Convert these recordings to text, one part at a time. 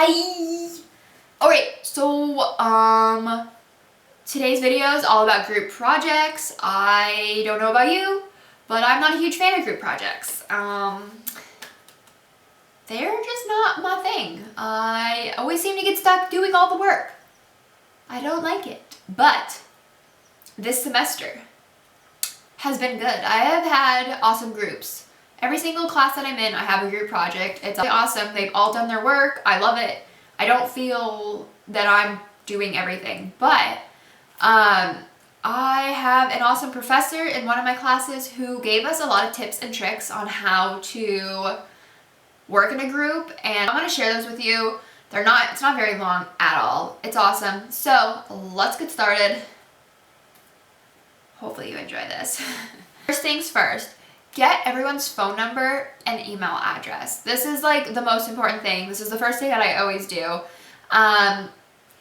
Hi! Alright, so today's video is all about group projects. I don't know about you, but I'm not a huge fan of group projects. They're just not my thing. I always seem to get stuck doing all the work. I don't like it. But this semester has been good. I have had awesome groups. Every single class that I'm in, I have a group project. It's awesome. They've all done their work. I love it. I don't feel that I'm doing everything, but I have an awesome professor in one of my classes who gave us a lot of tips and tricks on how to work in a group, and I'm going to share those with you. It's not very long at all. It's awesome. So let's get started. Hopefully you enjoy this. First things first, get everyone's phone number and email address. This is like the most important thing. This is the first thing that I always do.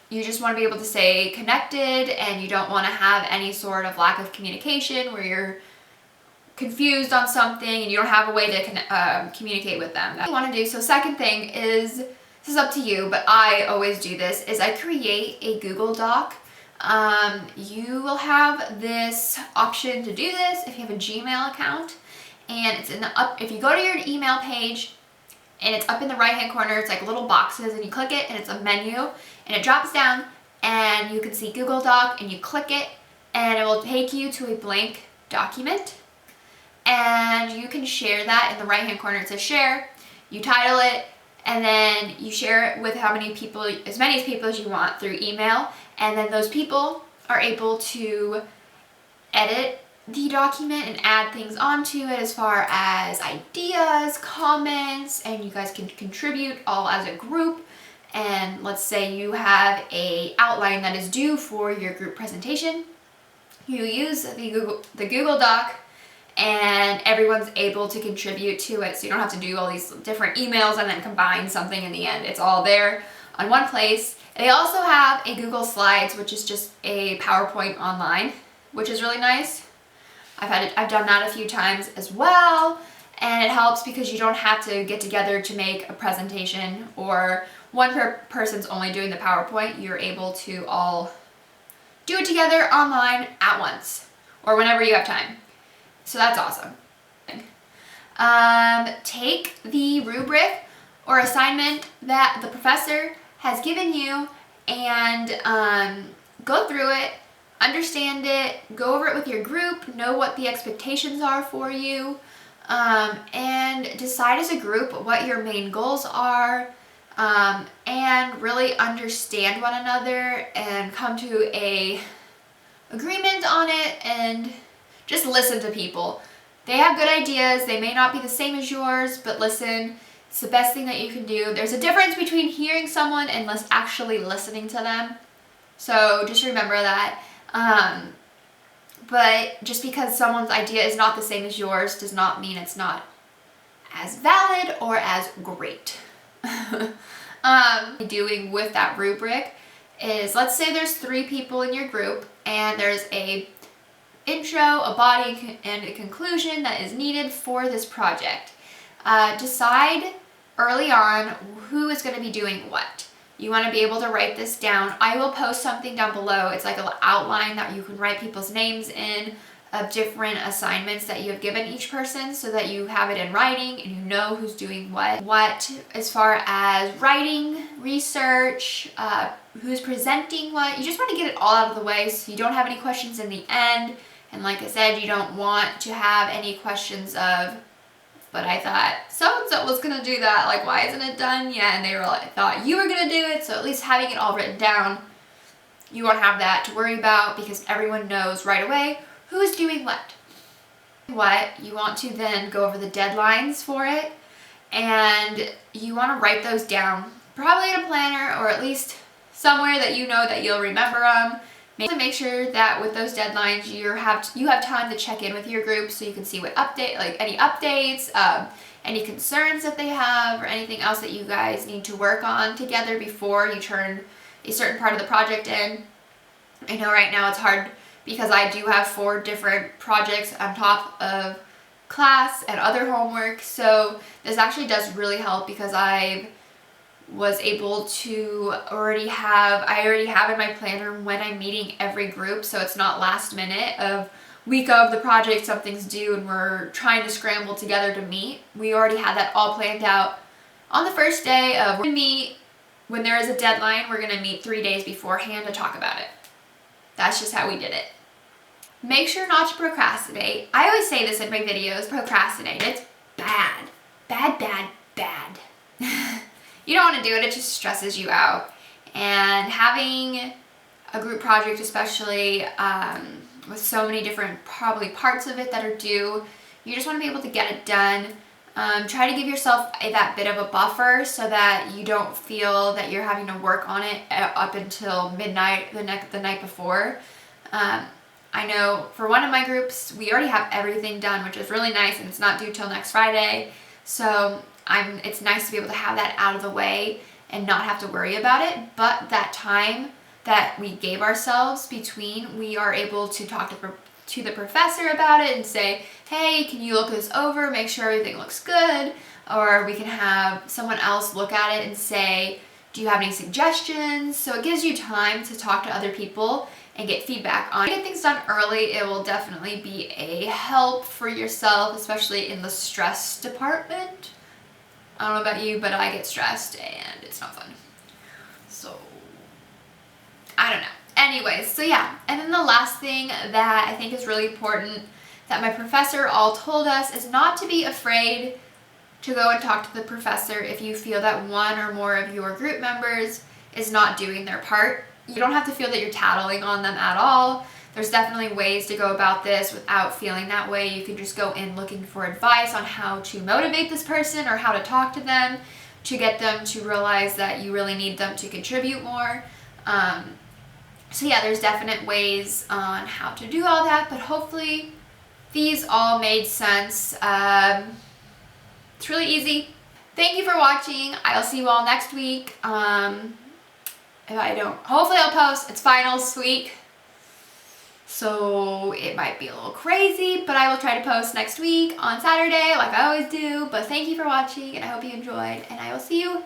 You just want to be able to stay connected, and you don't want to have any sort of lack of communication where you're confused on something and you don't have a way to communicate with them. That's what you want to do. So second thing is, this is up to you, but I always do this, is I create a Google Doc. You will have this option to do this if you have a Gmail account, and it's if you go to your email page and it's up in the right hand corner, it's like little boxes, and you click it and it's a menu and it drops down and you can see Google Doc, and you click it and it will take you to a blank document, and you can share that. In the right hand corner it says share. You title it, and then you share it with as many people as you want through email, and then those people are able to edit the document and add things onto it as far as ideas, comments, and you guys can contribute all as a group. And let's say you have a outline that is due for your group presentation. You use the Google Doc, and everyone's able to contribute to it, so you don't have to do all these different emails and then combine something in the end. It's all there on one place. They also have a Google Slides, which is just a PowerPoint online, which is really nice. I've done that a few times as well, and it helps because you don't have to get together to make a presentation, or one person's only doing the PowerPoint. You're able to all do it together online at once or whenever you have time. So that's awesome. Take the rubric or assignment that the professor has given you and go through it, understand it, go over it with your group, know what the expectations are for you, and decide as a group what your main goals are, and really understand one another and come to a agreement on it, and just listen to people. They have good ideas. They may not be the same as yours, but listen. It's the best thing that you can do. There's a difference between hearing someone and actually listening to them. So just remember that. But just because someone's idea is not the same as yours does not mean it's not as valid or as great. Doing with that rubric is, let's say there's 3 people in your group, and there's a intro, a body, and a conclusion that is needed for this project. Decide early on who is going to be doing what. You want to be able to write this down. I will post something down below. It's like an outline that you can write people's names in, of different assignments that you have given each person, so that you have it in writing and you know who's doing what as far as writing, research, who's presenting what. You just want to get it all out of the way so you don't have any questions in the end. And like I said, you don't want to have any questions of, but I thought so-and-so was going to do that. Like, why isn't it done yet? And they thought you were going to do it. So at least having it all written down, you won't have that to worry about, because everyone knows right away who is doing what. You want to then go over the deadlines for it, and you want to write those down, probably in a planner, or at least somewhere that you know that you'll remember them. Make sure that with those deadlines you have time to check in with your group, so you can see what any updates, any concerns that they have, or anything else that you guys need to work on together before you turn a certain part of the project in. I know right now it's hard because I do have 4 different projects on top of class and other homework, so this actually does really help, because I've was able to I already have in my planner when I'm meeting every group, so it's not last minute of week of the project, something's due and we're trying to scramble together to meet. We already had that all planned out on the first day of we're gonna meet when there is a deadline. We're gonna meet 3 days beforehand to talk about it. That's just how we did it. Make sure not to procrastinate. I always say this in my videos, procrastinate. It's bad. Bad, bad, bad. You don't want to do it, it just stresses you out. And having a group project, especially with so many different probably parts of it that are due, you just want to be able to get it done. Try to give yourself that bit of a buffer so that you don't feel that you're having to work on it up until midnight the night before. I know for one of my groups, we already have everything done, which is really nice, and it's not due till next Friday. So it's nice to be able to have that out of the way and not have to worry about it. But that time that we gave ourselves between, we are able to talk to the professor about it and say, hey, can you look this over, make sure everything looks good? Or we can have someone else look at it and say, do you have any suggestions? So it gives you time to talk to other people and get feedback on it. Get things done early, it will definitely be a help for yourself, especially in the stress department. I don't know about you, but I get stressed and it's not fun. So, I don't know. Anyways, so yeah. And then the last thing that I think is really important that my professor all told us is not to be afraid to go and talk to the professor if you feel that one or more of your group members is not doing their part. You don't have to feel that you're tattling on them at all. There's definitely ways to go about this without feeling that way. You can just go in looking for advice on how to motivate this person or how to talk to them to get them to realize that you really need them to contribute more. So yeah, there's definite ways on how to do all that, but hopefully these all made sense. It's really easy. Thank you for watching. I'll see you all next week. If I don't, hopefully I'll post. It's finals week, so it might be a little crazy, but I will try to post next week on Saturday like I always do. But thank you for watching, and I hope you enjoyed, and I will see you